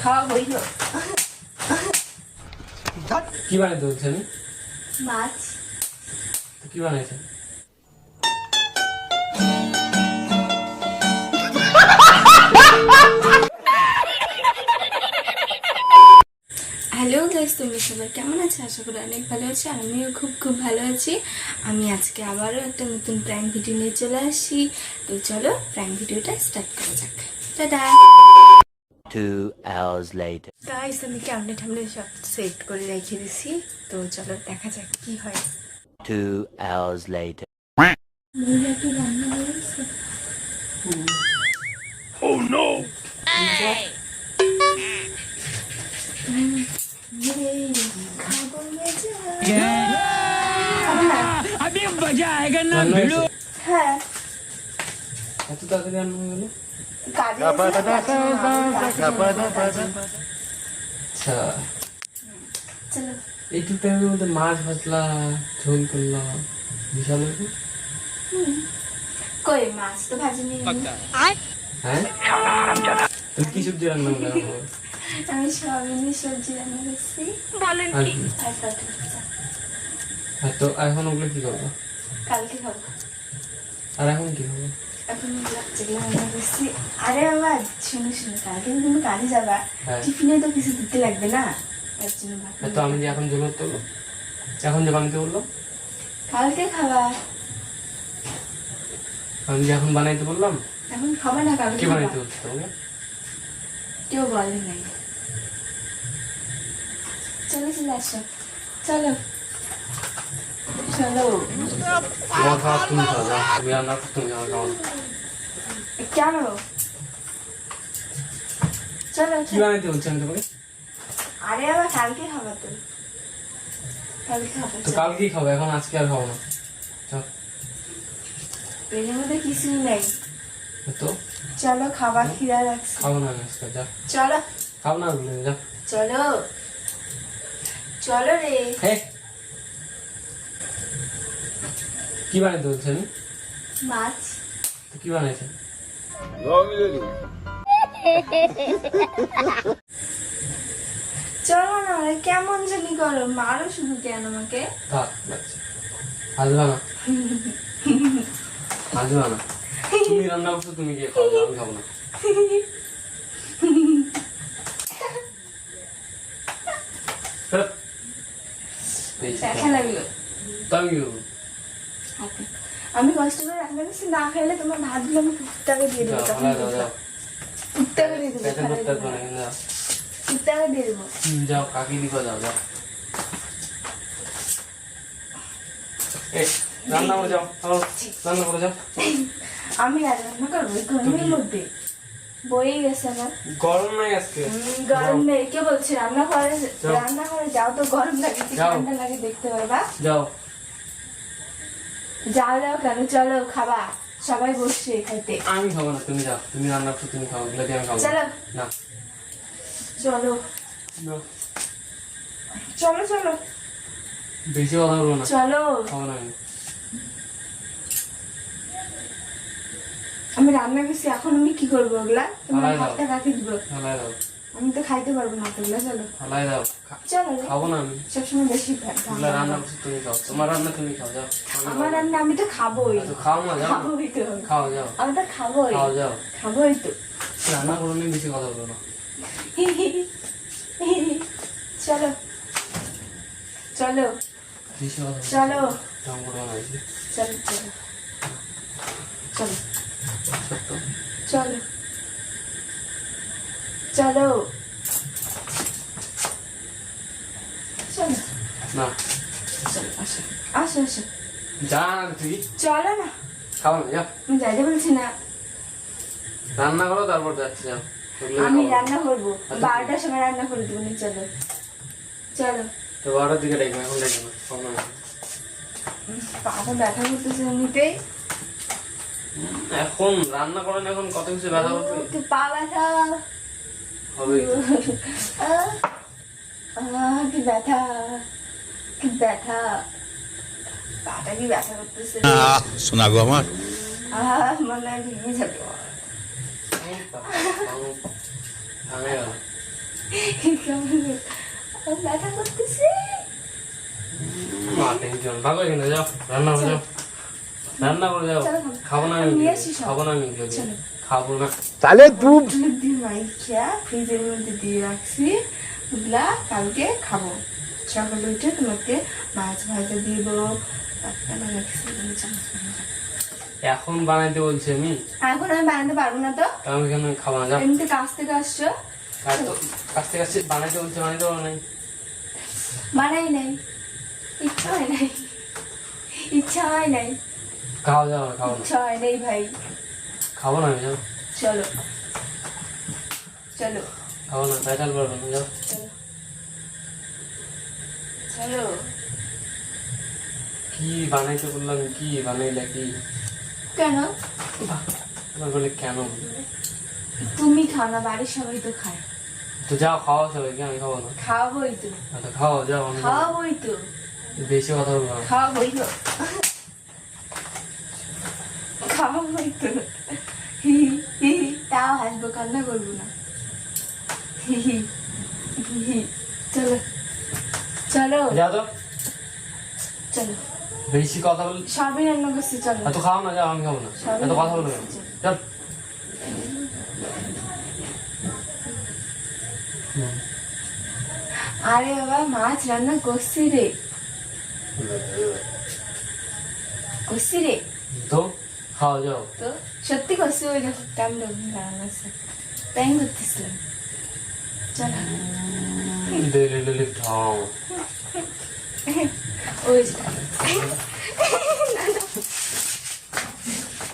খাওয়া হইল। কি বানাইতে বলছি আমি? মাছ। কি বানাইছে? হ্যালো গাইস, তোমরা সবাই কেমন আছো? আশা করি অনেক ভালো আছি। আর আমিও খুব খুব ভালো আছি। আমি আজকে আবারও একটা নতুন প্র্যাঙ্ক ভিডিও নিয়ে চলে আসি। তো চলো প্র্যাঙ্ক ভিডিওটা স্টার্ট করা যাক। টাটা। 2 hours later. গাইস, আমি ক্যামেরা ট্যামেরা সব সেট করে রেখে দিছি। তো চলো দেখা যাক কি হয়। 2 hours later. Oh no! अभी मजा आएगा ना রান্না भिड़ो। হয়েছে? হ্যাঁ, এত তাড়াতাড়ি রান্না হয়ে গেল? কাজে আচ্ছা, চলো। এইটুকু টাইমের মধ্যে মাছ ভাজলা, ঝোল করলা, বিশাল ব্যাপার। কই মাছ তো ভাজিনি। হ্যাঁ, তুমি কি সবজি রান্না করলে এখন? আমি সয়াবিনের সবজি রান্না করছি। আর কি? আর কাঁঠাল ভাজা। হ্যাঁ, তো এখন ওগুলো কি করবো? কালকে খাবো। আর এখন কি হবে? এখন যেগুলো রান্না করছি। আরে বাবা, শুনো শুনো, কালকে তো তুমি কাজে যাবা, হ্যাঁ। টিফিনে তো কিছু দিতে লাগবে না, তার জন্য ভাবলাম হ্যাঁ, তো আমি যে এখন যে করতে বললো, এখন যে বানাইতে বললো, কালকে খাবা। আমি যে এখন বানাইতে বললাম, এখন খাবা না, কালকে কি খাবা। বানাইতে বলছো তোমাকে? কেউ বলে নাই। চলো চলে আসো, চলো চলো। তোমার খাওয়া তুমি খাও, যাও তুমি রান্না করো, তুমি আমার খাওয়া। কেন? চলো কি বানাইতে বলছি আমি তোমাকে? আরে বাবা, কালকে খাবা তো, কালকে খাবো। তো কালকেই খাবো, এখন আজকে আর খাবো না। যাও। পেটের মধ্যে কিছুই নেই। তো চলো খাবার খিদা লাগছে। খাবো না আমি আজকে, যাও। চলো খাবো না ওগুলো, যাও। চলো চলো রে। হ্যাঁ, কি বানাইতে বলছি আমি? মাছ। তো কি বানাইছে? চলো না, কেমন জানি করো, মারো শুধু কেন আমাকে? থাক, লাগছে। হাসবা না, হাসবা না। তুমি রান্না করছো, তুমি গিয়ে খাও, যাও, আমি খাবো না। ফেরত। এই যে, দেখা লাগলো। তো আমি কি করবো? হাতে। আমি কষ্ট করে রান্না করছি, না খাইলে তোমার ভাতগুলো আমি কুত্তাকে দিয়ে দেবো। যাও, ফালাই দাও, যাও। কুত্তাকে দিয়ে দেবো, পেটের ফালাই ভর্তা দেবো। বানাই, যাও। কুত্তাকে দিয়ে দেবো। যাও, কাকি দিবা, যাও, যাও। এই, রান্না করে যাও, রান্না করে যাও। আমি আর রান্না করবো এই গরমের মধ্যে? বই গেছে আমার। গরম নাই আজকে। গরম নেই, কে বলছে? রান্না করে যাও। রান্না করে যাও তো, গরম লাগে কি যাও। ঠান্ডা লাগে দেখতে পারবা। যাও। যাও যাও কেন, চলো খাবা, সবাই বসছে খাইতে। আমি খাবো না, তুমি যাও। তুমি রান্না করছো, তুমি খাও, এগুলো দিয়ে আমি খাবো চলো। না। চলো না, চলো চলো বেশি কথা বলবো না, চলো। খাবো না আমি। আমি রান্না করছি, এখন আমি কি করবো ওগুলা? তোমার ফালাই দাও। হাতটা কাকে দিব? ফালাই দাও, আমি তো খাইতে পারবো না তো ওগুলা। চলো ফালাই দাও। চলো। খাবো না আমি। সবসময় বেশি এগুলো রান্না করছো, তুমি খাও। তোমার রান্না তুমি খাও, যাও। আমার রান্না আমি তো খাবোই। তো খাও না, যাও। খাবোই তো, খাও, যাও। আমি তো খাবোই। খাও, যাও। খাবোই তো। রান্না করো নি, বেশি কথা বলো না। চলো চলো বেশি কথা বলো না। চলো কাম করবো না বেশি। চলো চলো সত্য। চলো চলো চলো না, চলো আসো আসো আসো। যা না তুই। চলো না, খাবো না, যাও। আমি যাইতে বলছি না। রান্না করো, তারপর যাচ্ছি, যাও। ওগুলো আমি খাবো না। রান্না করবো, আচ্ছা, 12টার সময় রান্না করে দেবো। চলো চলো। তো 12টার দিকে ডাকবো, এখন ডাকবো না, খাবো না। পাটা ব্যথা করতেছে এমনিতেই। এখন রান্না করেন, এখন কত কিছু ব্যথা করবে। একটু পা ব্যথা। হবে কি ব্যথা, কি ব্যথা, পাটা কি ব্যথা করতেছে। শোনা গো আমার মনে হয় ভেঙে যাবে। ভাঙে গেল। কেমন ব্যথা করতেছে। মা টেনশন ভালো এখানে যাও রান্না করে যাও রান্না করে যাও চলো, খাবো না আমি আমি নিয়ে আসি সব। খাবো না আমি যদি চলো। খাবো না साले तू অনেক দিন মাইকিয়া ফ্রিজের মধ্যে দিয়ে রাখছি, ওগুলা কালকে খাবো। সকালে উঠে তোমাকে মাছ ভাজা দিব। এখন বানাইতে বলছি আমি এখন আমি বানাতে পারবো না তো, আমি কেন খাবো না যাও এমনিতে কাছ থেকে আসছো। আর তো কাছতে কাছতে বানাইতে বলছে বানাইতে পারো নাই বানাই নাই, ইচ্ছা হয় নাই, ইচ্ছা হয় নাই, খাওয়া যাও না খাবো না ইচ্ছা হয় নাই ভাই। খাবো না আমি যাও চলো চলো খাবো না পেটাল পারবো না যাও চলো চলো। কি বানাইতে বললাম কি বানাইলে কি কেন তোমার বলে কেন তুমি খাও না, বাড়ির সবাই তো খায়। তো যাও খাওয়া সবাইকে আমি খাবো না খাওয়াবোই তো, আচ্ছা খাও যাও আমি খাবো না। খাওয়াবোই তো, বেশি কথা বলবো না খাওয়াবোই তো, খাওয়াবোই তো। হি হি হি হি, তাও হাসবো, কান্না করবো না। হি হি হি হি। চলো চলো যাও তো চলো, বেশি কথা বল সবই রান্না করছি। চলো এত খাও না যাও আমি খাবো না সবই এত কথা রান্না বলবো না করছি, চলো। চল আরে বাবা, মাছ রান্না করছি রে, করছি রে। তো খাওয়া যাও তো সত্যি করছি, ওই দেখো কেমন রান্না আছে, প্যাং করতেছিলাম। চলো ডেলি ডেলি খাও ওই যে